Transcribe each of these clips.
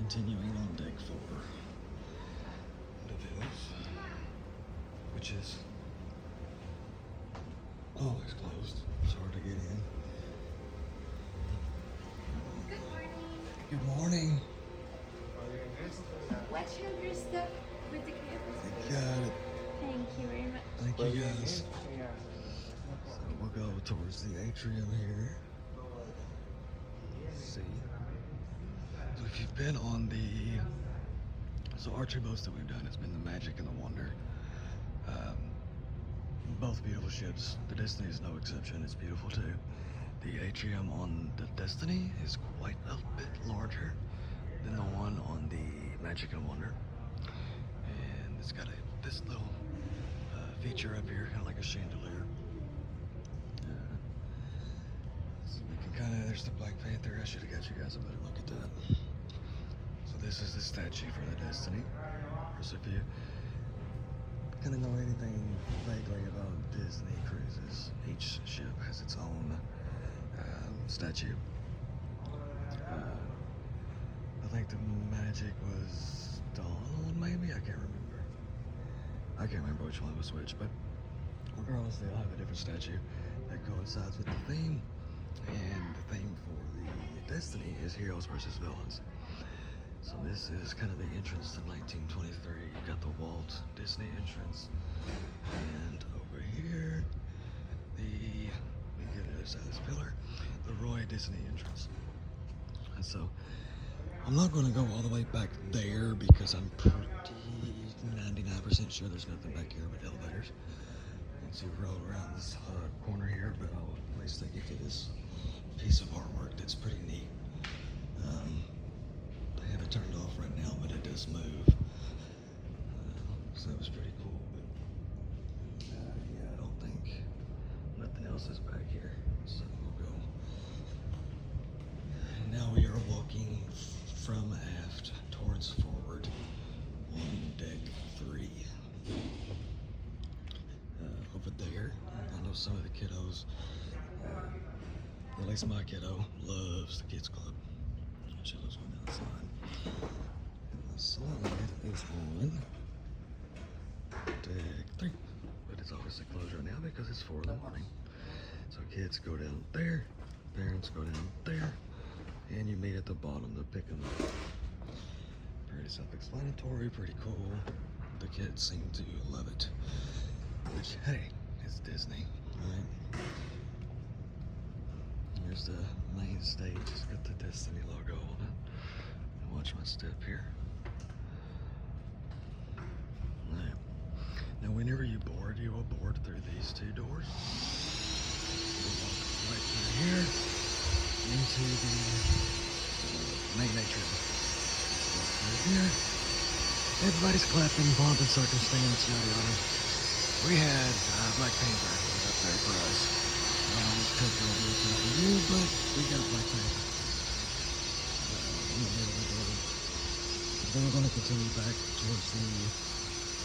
Continuing on deck 4. Lviv, which is always closed. It's hard to get in. Good morning. Good morning. Watch out your stuff with the cameras. You got it. Thank you very much. Thank you guys. So we'll go towards the atrium here. Let's see. So if you've been on the archery boats that we've done, it's been the Magic and the Wonder. Both beautiful ships. The Destiny is no exception. It's beautiful too. The atrium on the Destiny is quite a bit larger than the one on the Magic and Wonder, and it's got this little feature up here, kind of like a chandelier. So we can kind of, there's the Black Panther. I should have got you guys a better look at that. So this is the statue for the Destiny. So if you kind of know anything vaguely about Disney cruises, each ship has its own statue. I think the Magic was Donald, maybe? I can't remember. I can't remember which one was which, but regardless, they all have a different statue that coincides with the theme. And the theme for the Destiny is heroes versus villains. So this is kind of the entrance to 1923. You've got the Walt Disney entrance. And over here, we get the other side of this pillar, the Roy Disney entrance. And so I'm not going to go all the way back there because I'm pretty 99% sure there's nothing back here but elevators. Once you roll around this corner here, but I'll at least take you to this piece of artwork that's pretty neat. They have it turned off right now, but it does move. So that was pretty cool. But yeah, I don't think nothing else is back here. So we'll go. And now we are walking from aft towards forward on deck 3. Over there, I know some of the kiddos, at least my kiddo, loves the kids club. She loves going outside. And the slide is on deck 3, but it's obviously closed right now because it's 4 in the morning. So kids go down there, parents go down there, and you meet at the bottom to pick them up. Pretty self-explanatory, pretty cool. The kids seem to love it. Which, hey, it's Disney, right? Here's the main stage. It's got the Destiny logo on it. And watch my step here. Right. Now, whenever you board, you will board through these 2 doors. You'll walk right through here into the main atrium. Walk through here. Everybody's clapping, pomp and circumstance, yada yada. We had Black Panther was up there for us. Took over for you, but we got Black Panther in the middle of the road. Then we're going to continue back towards the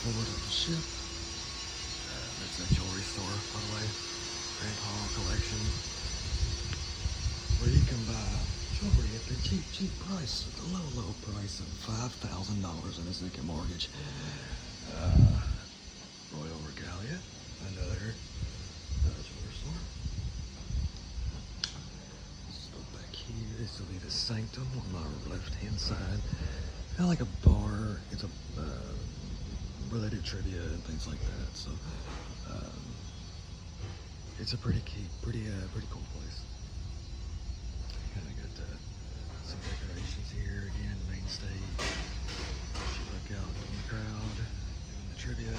forward of the ship. That's a jewelry store, by the way. Grand Hall Collection, where you can buy jewelry at the cheap price, at the low price of $5,000 on a second mortgage. Royal Regalia, another jewelry store. Let's go back here. This will be the Sanctum on my left-hand side. Kind of like a bar. It's a related trivia and things like that. So it's a pretty cool place. Kind of got some decorations here. Again, main stage. You look out in the crowd, doing the trivia.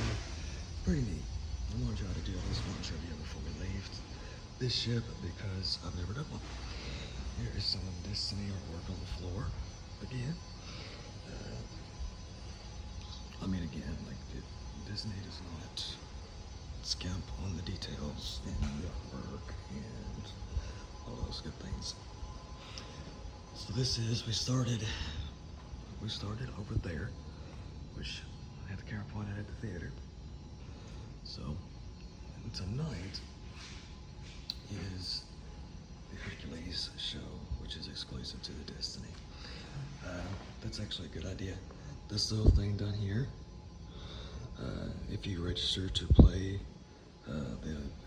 Pretty neat. I'm going to try to do at least one trivia before we leave this ship because I've never done one. Here is some Destiny artwork on the floor. Again. Disney does not skimp on the details and the artwork and all those good things. So this is, we started over there, which I had the camera pointed at the theater. So tonight is the Hercules show, which is exclusive to the Destiny. The that's actually a good idea. This little thing down here, if you register to play,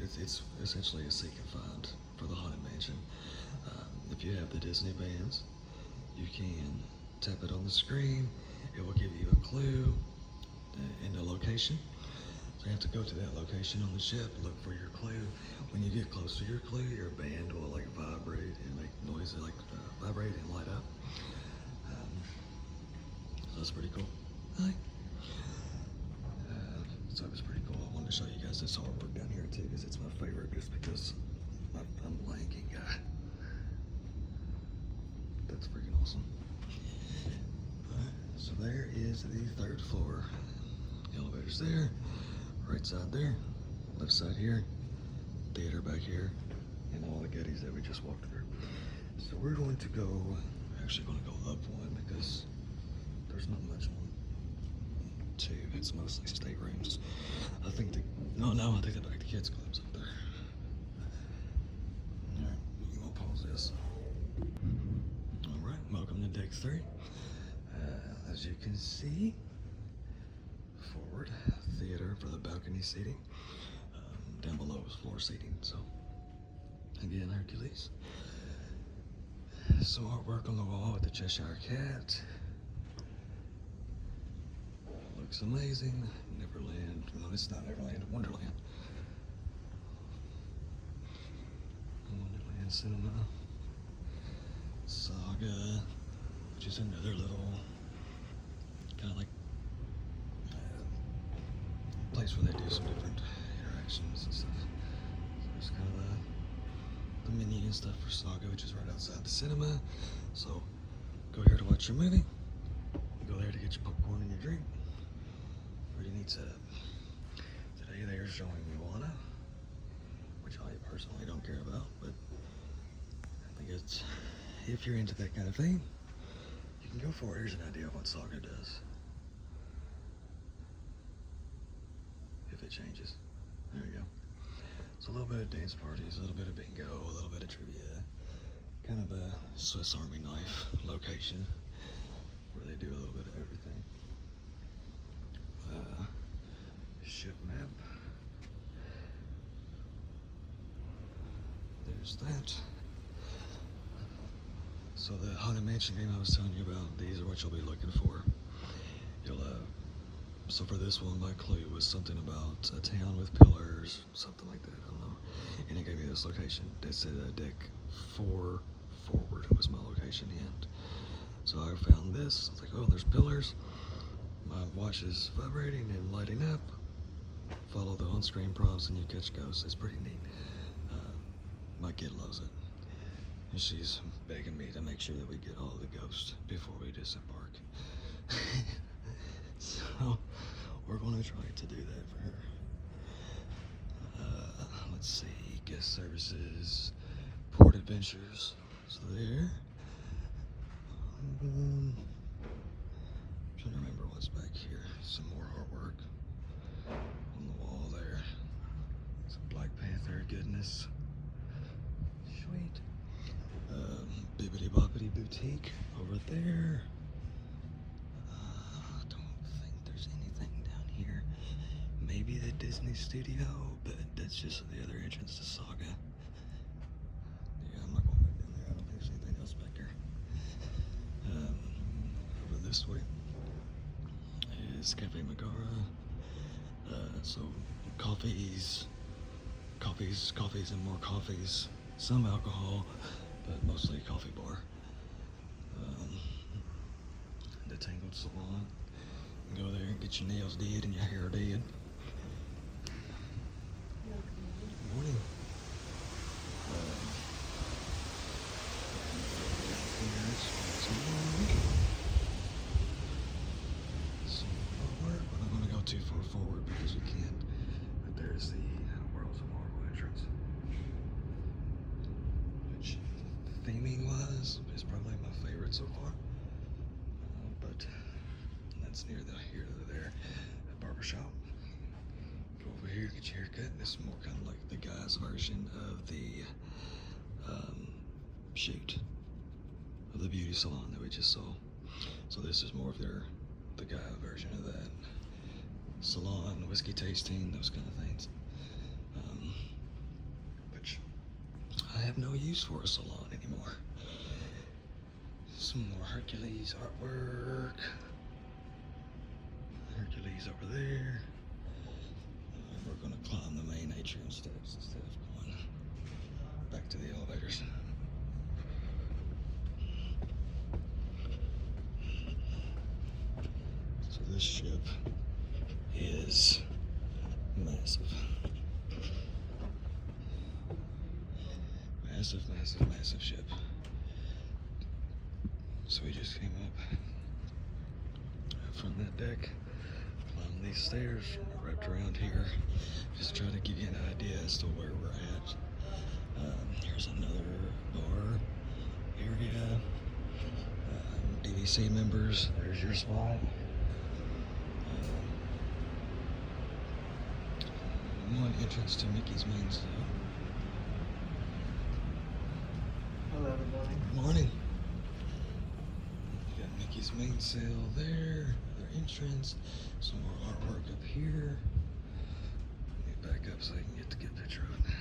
it's essentially a seek and find for the Haunted Mansion. If you have the Disney bands, you can tap it on the screen. It will give you a clue in the location. So you have to go to that location on the ship, look for your clue. When you get close to your clue, your band will like vibrate and make noises like vibrate and light up. So that's pretty cool. Hi. So it was pretty cool. I wanted to show you guys this artwork down here too, because it's my favorite, just because I'm a lanky guy. That's freaking awesome. So there is the 3rd floor. The elevator's there, right side there, left side here, theater back here, and all the goodies that we just walked through. So we're going to go, actually going to go up one because there's not much on 2. It's mostly staterooms. I think I take that back. The kids' club's up there. Alright, I'm gonna pause this. Alright, welcome to deck 3. As you can see, forward theater for the balcony seating. Down below is floor seating. So again, Hercules. Some artwork on the wall with the Cheshire Cat. Looks amazing. Neverland. No, it's not Neverland. Wonderland. Wonderland Cinema. Saga, which is another little kind of like place where they do some different interactions and stuff. So there's kind of the menu and stuff for Saga, which is right outside the cinema. So go here to watch your movie. Go there to get your popcorn and your drink. Pretty neat setup. Today they're showing Moana, which I personally don't care about, but I think it's, if you're into that kind of thing, you can go for it. Here's an idea of what Saga does. If it changes. There we go. So a little bit of dance parties, a little bit of bingo, a little bit of trivia. Kind of a Swiss Army knife location where they do a little bit of everything. Ship map. There's that. So the Haunted Mansion game I was telling you about, these are what you'll be looking for. You'll so for this one, my clue was something about a town with pillars, something like that, I don't know. And it gave me this location. It said deck 4 forward was my location and so I found this. I was like, oh, there's pillars. My watch is vibrating and lighting up. Follow the on-screen prompts and you catch ghosts. It's pretty neat. My kid loves it. And she's begging me to make sure that we get all the ghosts before we disembark. So we're going to try to do that for her. Let's see. Guest services. Port Adventures. So there. Trying to remember what's back here. Some more artwork on the wall there. Some Black Panther goodness. Sweet. Bibbidi Bobbidi Boutique over there. I don't think there's anything down here. Maybe the Disney Studio, but that's just the other entrance to Saga. Yeah, I'm not going back down there. I don't think there's anything else back there. Over this way is Cafe Megara. So coffees and more coffees. Some alcohol, but mostly coffee bar. The Tangled Salon. Go there and get your nails did and your hair did. Good morning. But I'm going to go too far forward because you can't. But there's the Worlds of Marvel entrance. Which, theming wise, is probably my favorite so far. But that's near here to there. A barbershop. Go over here, get your haircut. This is more kind of like the guy's version of the shoot of the beauty salon that we just saw. So this is more of the guy version of that. Salon, whiskey tasting, those kind of things. Which I have no use for a salon anymore. Some more Hercules artwork. Hercules over there. And we're gonna climb the main atrium steps instead of going back to the elevators. So this ship is massive. Massive, massive, massive ship. So we just came up from that deck, climbed these stairs, wrapped around here, just try to give you an idea as to where we're at. Here's another bar area. DVC members, there's your spot. One entrance to Mickey's main sale. Hello, everybody. Good morning. You got Mickey's main sale there, their entrance, some more artwork up here. Let me back up so I can get a good picture of it.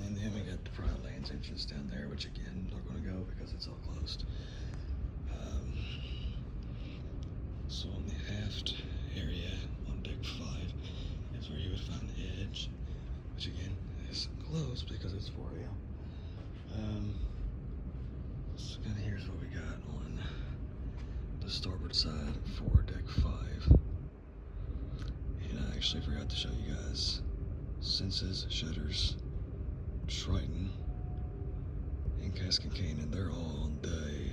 And then we got the Pride Lands entrance down there, which again, not going to go because it's all closed. So on the aft area on deck 5 is where you would find the Edge, which again is closed because it's 4 a.m. So kind of here's what we got on the starboard side for deck 5. And I actually forgot to show you guys Senses, Shutters, Triton, and Cascade Canyon. They're all on day.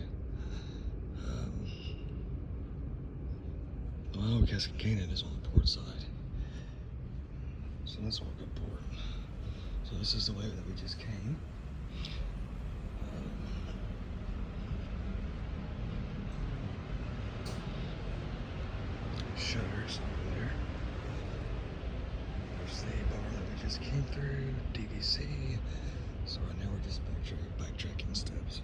I know Cascade Canyon is on the port side. So let's walk up port. So this is the way that we just came. Shutters over there. There's the bar that we just came through, DVC. So right now we're just backtracking steps.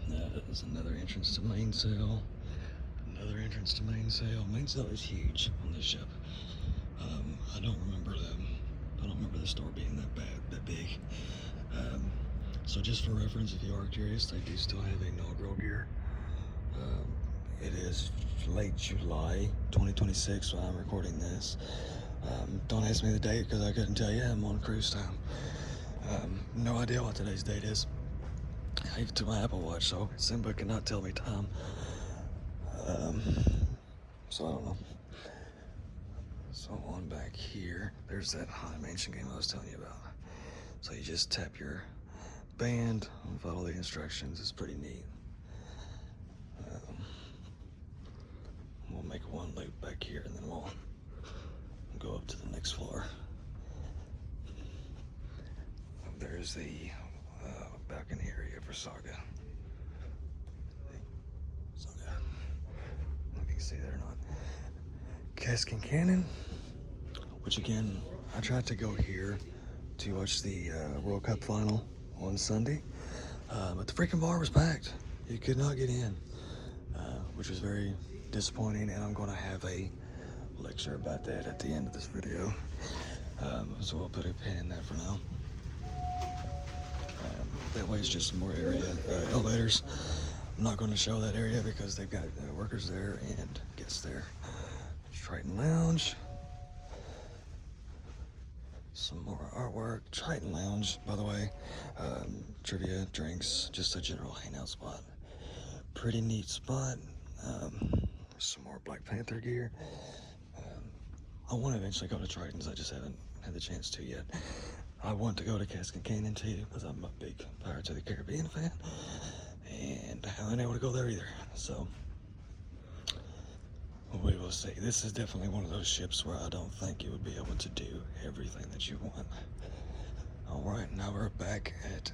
That is another entrance to main sail. Another entrance to main sail. Main sail is huge on this ship. I don't remember the store being that big. So just for reference, if you are curious, they do still have inaugural gear. It is late July 2026 when I'm recording this. Don't ask me the date because I couldn't tell you. I'm on cruise time. No idea what today's date is. I have it to my Apple Watch, so Simba cannot tell me time. So I don't know. So on back here, there's that Haunted Mansion game I was telling you about. So you just tap your band and follow the instructions. It's pretty neat. We'll make one loop back here and then we'll go up to the next floor. There's the balcony area for Saga. Saga. I don't know if you can see that or not. Cascade Canyon, which again, I tried to go here to watch the World Cup final on Sunday, but the freaking bar was packed. You could not get in, which was very disappointing, and I'm going to have a lecture about that at the end of this video. So we'll put a pin in that for now. That way it's just some more area, elevators. I'm not going to show that area because they've got workers there and guests there. Triton Lounge. Some more artwork. Triton Lounge, by the way. Trivia, drinks, just a general hangout spot. Pretty neat spot. Some more Black Panther gear. I want to eventually go to Triton's. I just haven't had the chance to yet. I want to go to Cascade Canyon too because I'm a big Pirates of the Caribbean fan, and I haven't been able to go there either. So we will see. This is definitely one of those ships where I don't think you would be able to do everything that you want. All right, now we're back at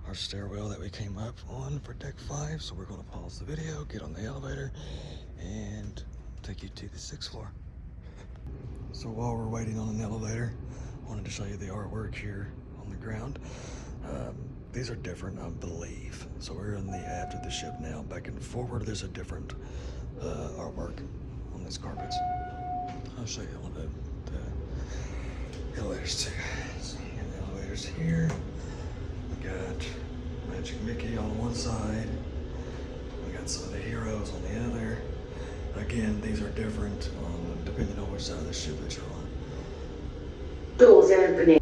our stairwell that we came up on for deck 5. So we're going to pause the video, get on the elevator, and take you to the 6th floor. So while we're waiting on an elevator, I wanted to show you the artwork here on the ground. These are different, I believe. So we're in the aft of the ship now. Back and forward, there's a different artwork on these carpets. I'll show you one of the elevators too. See, the elevators here. We got Magic Mickey on one side. We got some of the heroes on the other. Again, these are different depending on which side of the ship that you're on. Doors opening.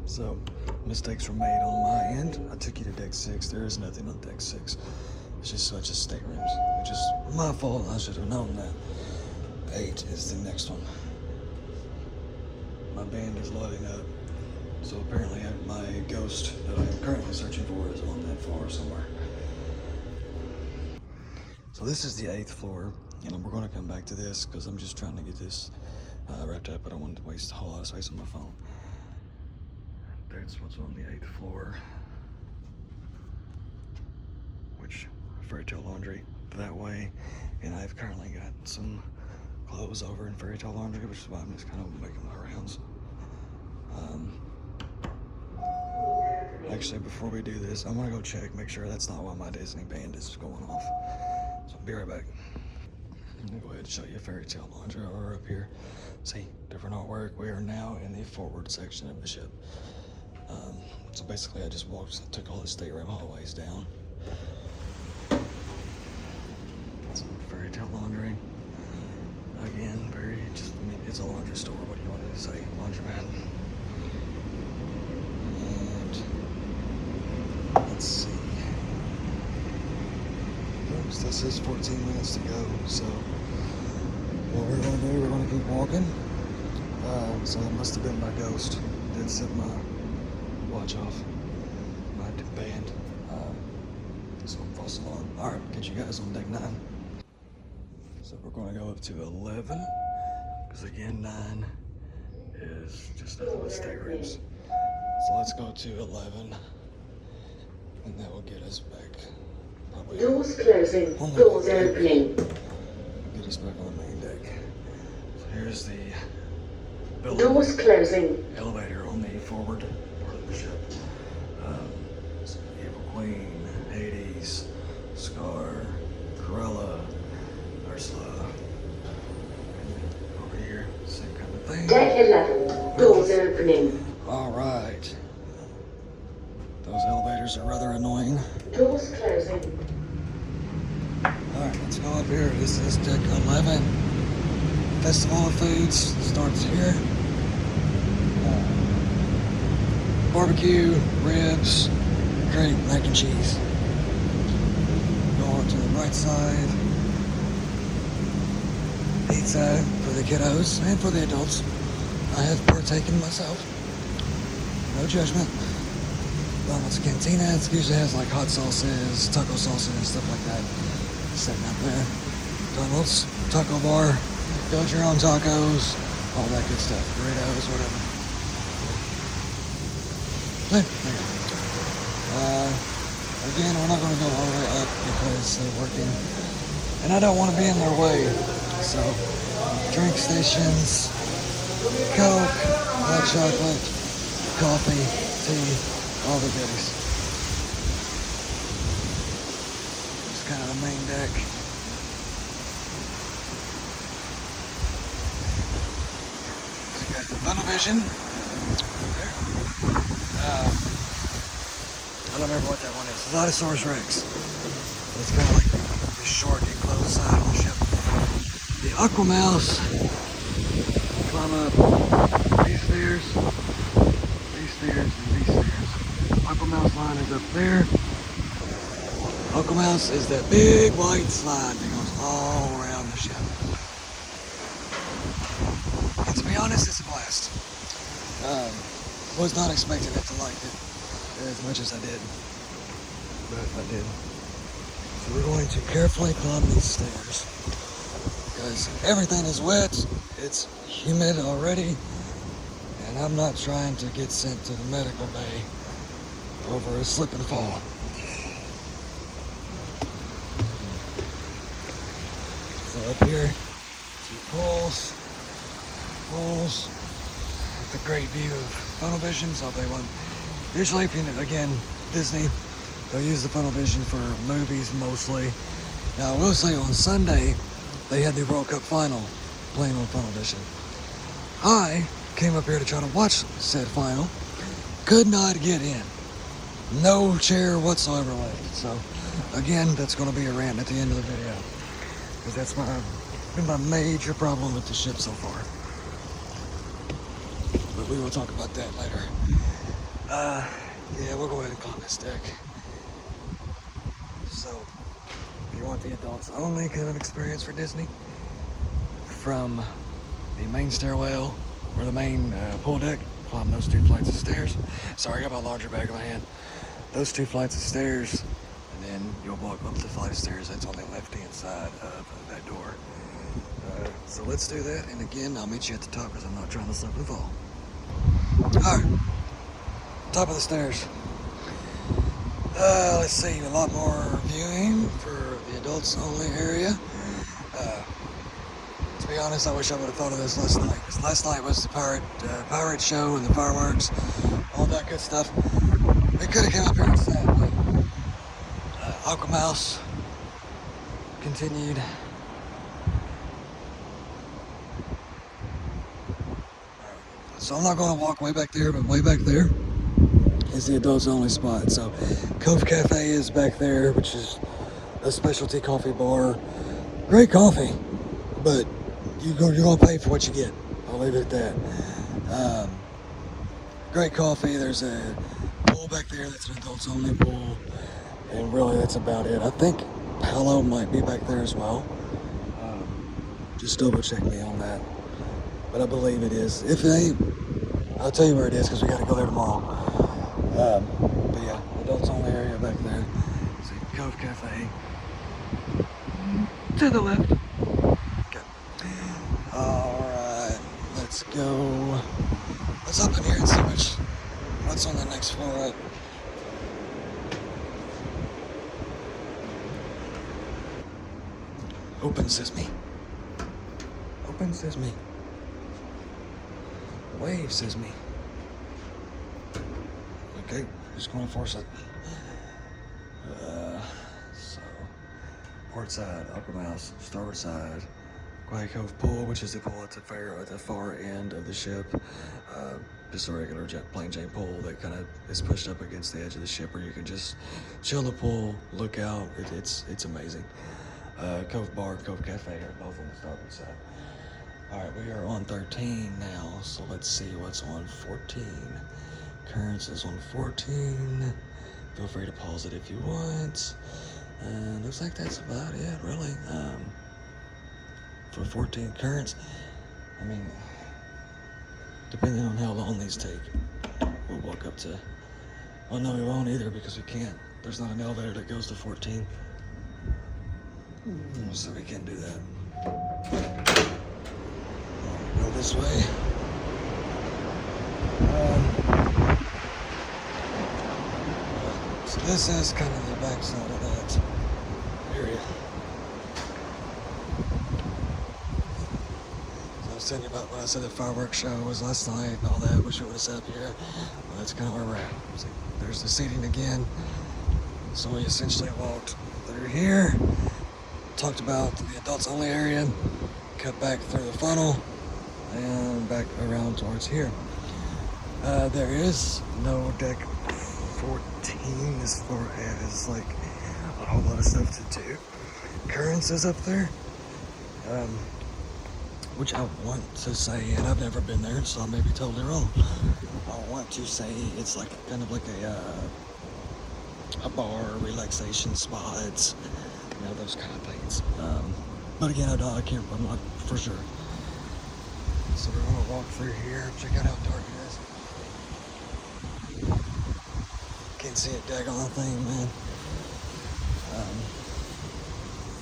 So, mistakes were made on my end. I took you to deck 6. There is nothing on deck 6. It's just such as staterooms, which is my fault. I should have known that. 8 is the next one. My band is loading up. So apparently my ghost that I'm currently searching for is on that floor somewhere. So this is the 8th floor, and we're going to come back to this because I'm just trying to get this wrapped up. I don't want to waste a whole lot of space on my phone. That's what's on the 8th floor, which Fairy Tale Laundry that way, and I've currently got some clothes over in Fairy Tale Laundry, which is why I'm just kind of making my rounds. Actually, before we do this, I'm gonna go check, make sure that's not why my Disney band is going off. So I'll be right back. I'm gonna go ahead and show you Fairy Tale Laundry over up here. See, different artwork. We are now in the forward section of the ship. So basically, I just took all the stateroom hallways down. So Fairy Tale Laundry. Again, it's a laundry store. What do you want me to say? Laundromat. And let's see. Still says 14 minutes to go. So what we're gonna do, we're gonna keep walking. So it must have been my ghost that set my watch off, my band. So I'm false alarm. All right, get you guys on deck 9. So we're going to go up to 11, because again 9 is just nothing but staterooms. So let's go to 11, and that will get us back. Probably Doors closing. Doors opening. Get us back on the main deck. So here's the building. Doors closing. Elevator on the forward part of the ship. So Evil Queen, Hades, Scar, Cruella, Ursula. And over here, same kind of thing. Deck 11. Doors opening. All right. Those elevators are rather annoying. Doors closing. All right, let's go up here. This is deck 11. Festival of Foods starts here. Barbecue, ribs, great mac and cheese. Go on to the right side. Pizza for the kiddos and for the adults. I have partaken myself. No judgment. Donald's Cantina, it usually has like hot sauces, taco sauces, and stuff like that. Sitting up there. Donald's Taco Bar, build your own tacos, all that good stuff. Burritos, whatever. There you go. Again, we're not going to go all the way up because they're working, and I don't want to be in their way. So, drink stations, Coke, hot chocolate, coffee, tea, all the goodies. It's kind of the main deck. So you got the Funimation. I don't remember what that one is. Zatosaurus Rex. It's kind of like the short enclosed side of the ship. The Aquamouse. Climb up these stairs, and these stairs. Aquamouse line is up there. Aquamouse is that big white slide that goes all around the ship. And to be honest, it's a blast. Was not expecting it to like it as much as I did, but I did. So we're going to carefully climb these stairs because everything is wet, it's humid already, and I'm not trying to get sent to the medical bay over a slip and fall. So up here, 2 pools with a great view of Funimation, so if they want Usually, if you, again, Disney, they'll use the funnel vision for movies mostly. Now, I will say on Sunday, they had the World Cup final playing on funnel vision. I came up here to try to watch said final. Could not get in. No chair whatsoever left. So, again, that's going to be a rant at the end of the video. Because that's been my major problem with the ship so far. But we will talk about that later. Yeah, we'll go ahead and climb this deck. So, if you want the adults only kind of experience for Disney, from the main stairwell or the main pool deck, climb those 2 flights of stairs. Sorry, I got my larger bag in my hand. Those 2 flights of stairs, and then you'll walk up the flight of stairs that's on the left-hand side of that door. So let's do that, and again, I'll meet you at the top because I'm not trying to slip and fall. Alright, top of the stairs. Let's see, a lot more viewing for the adults only area. To be honest, I wish I would have thought of this last night, because last night was the pirate show and the fireworks, all that good stuff. We could have came up here and sat, but Aquamouse continued. So I'm not going to walk way back there, but way back there is the adults only spot. So Cove Cafe is back there, which is a specialty coffee bar. Great coffee, but you're going to pay for what you get. I'll leave it at that. Great coffee. There's a pool back there that's an adults only pool. And really that's about it. I think Palo might be back there as well. Just double check me on that. But I believe it is. If it ain't, I'll tell you where it is because we got to go there tomorrow. But yeah, adults only area back there. See, Cove Cafe. To the left. Okay. Alright, let's go. Let's hop in here and see what's on the next floor up. Open sesame. Open sesame. Wave sesame. Okay, just going to force it. So, port side, Aquamouse, starboard side, Quiet Cove Pool, which is the pool at the far end of the ship. Just a regular plain Jane pool that kind of is pushed up against the edge of the ship, where you can just chill in the pool, look out. It's amazing. Cove Bar, Cove Cafe are both on the starboard side. Alright, we are on 13 now, so let's see what's on 14. Currents is on 14. Feel free to pause it if you want. Looks like that's about it, really. For 14 currents, I mean, depending on how long these take, we'll walk up to... Oh no, we won't either because we can't. There's not an elevator that goes to 14. So we can't do that. Go this way. So this is kind of the back side of that area. So I was telling you about when I said the fireworks show was last night and all that. Wish it would have sat here. Well, that's kind of where we're at. So there's the seating again. So we essentially walked through here, talked about the adults only area, cut back through the funnel, and back around towards here. There is no deck 14 as far as like a whole lot of stuff to do. Currents is up there, which I want to say, and I've never been there, so I may be totally wrong. I want to say it's like kind of like a bar, relaxation spots, you know, those kind of things. But again, I'm not for sure. So we're gonna walk through here, check out how dark it is. Can't see a daggone thing, man.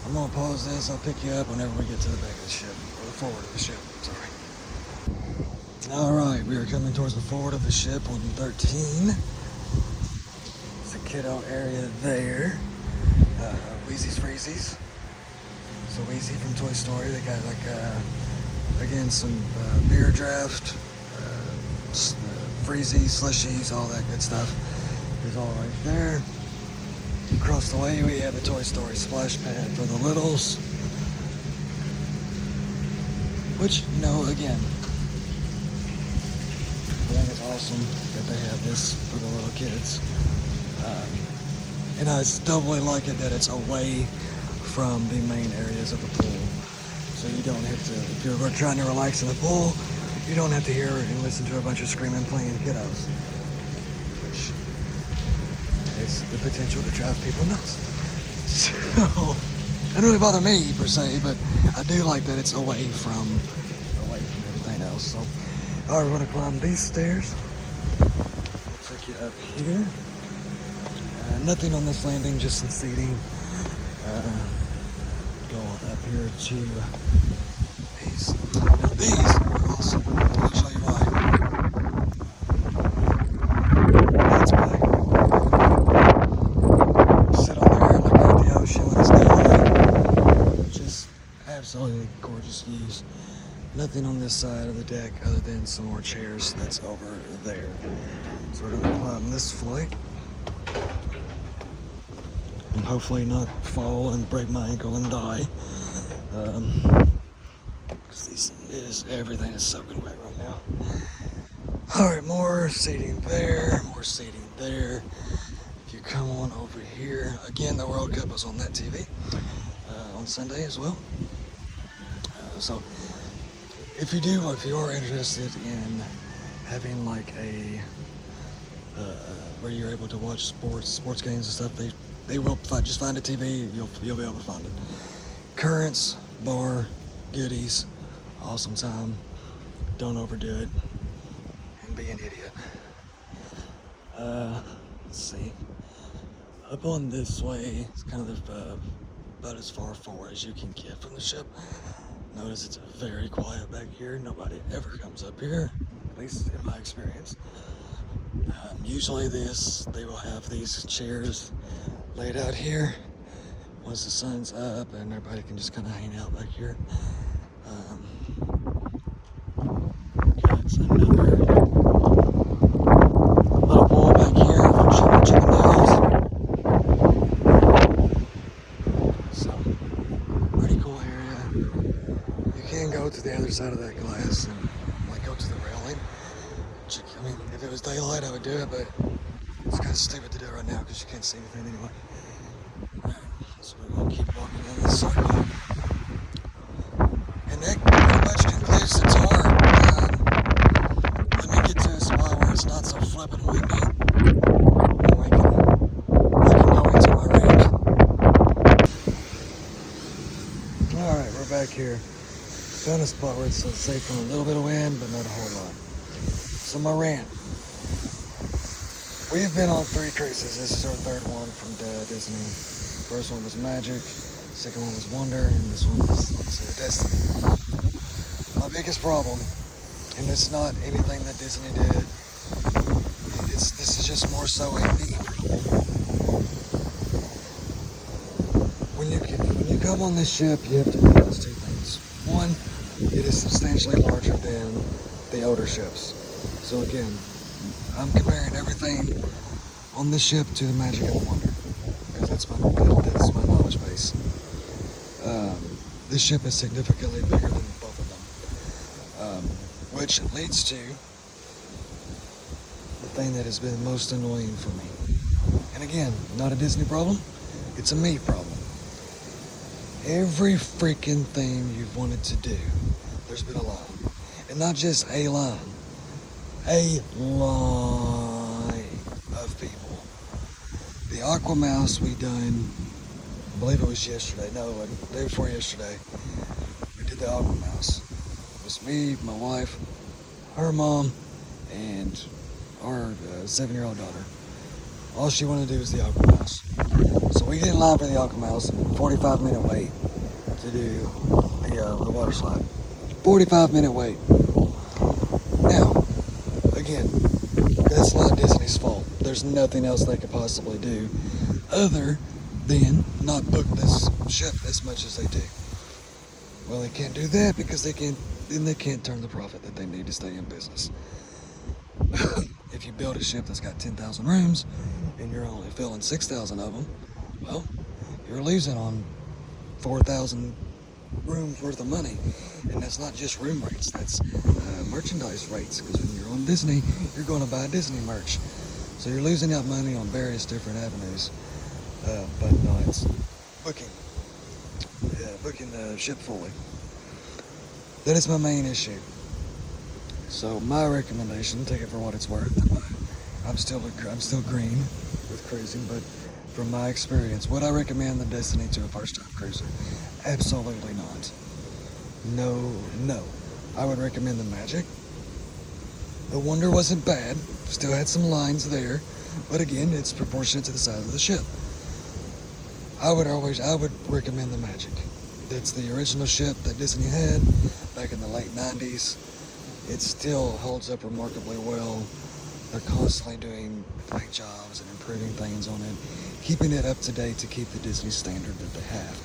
I'm gonna pause this, I'll pick you up whenever we get to the back of the ship, or the forward of the ship, sorry. Alright, we are coming towards the forward of the ship on 13. It's a kiddo area there. Wheezy's Freezies. So Wheezy from Toy Story, they got like, again, some beer draft, freezies, slushies, all that good stuff is all right there. Across the way we have the Toy Story splash pad for the littles. Which, you know, again, I think it's awesome that they have this for the little kids. And I doubly like it that it's away from the main areas of the pool. So you don't have to, if you're trying to relax in the pool, you don't have to hear and listen to a bunch of screaming, playing kiddos. Which is the potential to drive people nuts. So, it doesn't really bother me per se, but I do like that it's away from everything else. So, all right, we're gonna climb these stairs. Take you up here. Nothing on this landing, just some seating. Go up here to these. Now these are awesome. I'll show you why. That's why. Sit on there, look at the ocean with the skyline. Just absolutely gorgeous views. Nothing on this side of the deck other than some more chairs that's over there. So we're gonna climb this flight. And hopefully not fall and break my ankle and die. Because everything is soaking wet right now. Alright, more seating there, more seating there. If you come on over here, again, the World Cup was on that TV on Sunday as well. So if you are interested in having like a where you're able to watch sports games and stuff, they will just find a TV, you'll be able to find it. Currents, bar, goodies, awesome time. Don't overdo it and be an idiot. Let's see. Up on this way, it's kind of about as far forward as you can get from the ship. Notice it's very quiet back here. Nobody ever comes up here, at least in my experience. Usually they will have these chairs laid out here once the sun's up and everybody can just kind of hang out back here. Got another little pool back here for chicken dinners. So, pretty cool area. You can go to the other side of that glass and like go to the railing. I mean, if it was daylight, I would do it, but it's kind of stupid to do it right now because you can't see anything anyway. So we're going to keep walking in this circle. And that pretty much concludes the tour. Let me get to a spot where it's not so flippin' windy. And I can go into my rant. Alright, we're back here. Found a spot where it's safe from a little bit of wind, but not a whole lot. So my rant. We've been on 3 cruises. This is our 3rd one from Disney. First one was Magic, second one was Wonder, and this one was Destiny. My biggest problem, and it's not anything that Disney did, this is just more so a me problem. When you come on this ship, you have to realize 2 things. One, it is substantially larger than the older ships. So again, I'm comparing everything on this ship to the Magic and the Wonder, because that's my knowledge base. This ship is significantly bigger than both of them, which leads to the thing that has been most annoying for me. And again, not a Disney problem, it's a me problem. Every freaking thing you've wanted to do, there's been a line. And not just a line. A line of people. The Aquamouse we done, I believe it was yesterday, no, the day before yesterday, we did the Aquamouse. It was me, my wife, her mom, and our 7-year-old daughter. All she wanted to do was the Aquamouse. So we get in line for the Aquamouse, 45-minute wait to do the water slide. 45-minute wait. Now, again, that's not Disney's fault. There's nothing else they could possibly do other than not book this ship as much as they do. Well, they can't do that because they can't turn the profit that they need to stay in business. if you build a ship that's got 10,000 rooms and you're only filling 6,000 of them, well, you're losing on 4,000 rooms worth of money. And that's not just room rates, that's merchandise rates, because when you're on Disney, you're going to buy Disney merch. So you're losing out money on various different avenues. But no, it's booking. Yeah, booking the ship fully. That is my main issue. So my recommendation, take it for what it's worth. I'm still green with cruising, but from my experience, would I recommend the Destiny to a first-time cruiser? Absolutely not. No. I would recommend the Magic. The Wonder wasn't bad. Still had some lines there, but again, it's proportionate to the size of the ship. I would recommend the Magic. That's the original ship that Disney had back in the late 90s. It still holds up remarkably well. They're constantly doing great jobs and improving things on it, keeping it up to date to keep the Disney standard that they have.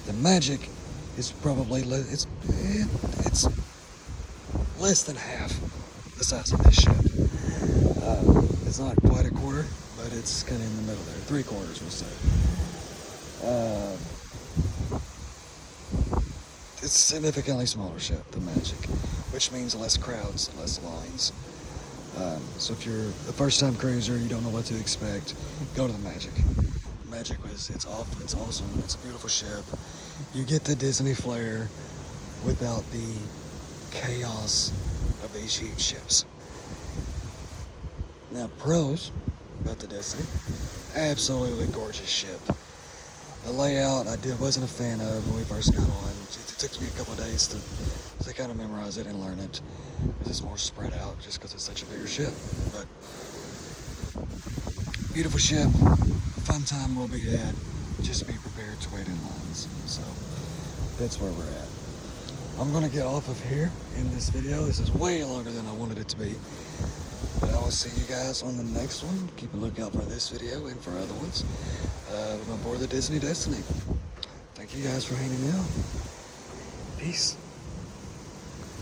The Magic is probably it's less than half the size of this ship. It's not quite a quarter, but it's kind of in the middle there. 3/4, we'll say. It's a significantly smaller ship, the Magic, which means less crowds, less lines. So if you're a first-time cruiser, you don't know what to expect, go to the Magic. Magic it's awesome. It's a beautiful ship. You get the Disney flair without the chaos of these huge ships. Now, pros about the Destiny, absolutely gorgeous ship. The layout wasn't a fan of when we first got on. It took me a couple of days to kind of memorize it and learn it. It's more spread out just because it's such a bigger ship. But beautiful ship, fun time will be had. Just be prepared to wait in lines. So that's where we're at. I'm gonna get off of here in this video. This is way longer than I wanted it to be. But I will see you guys on the next one. Keep a lookout for this video and for other ones. I'm aboard the Disney Destiny. Thank you guys for hanging out. Peace.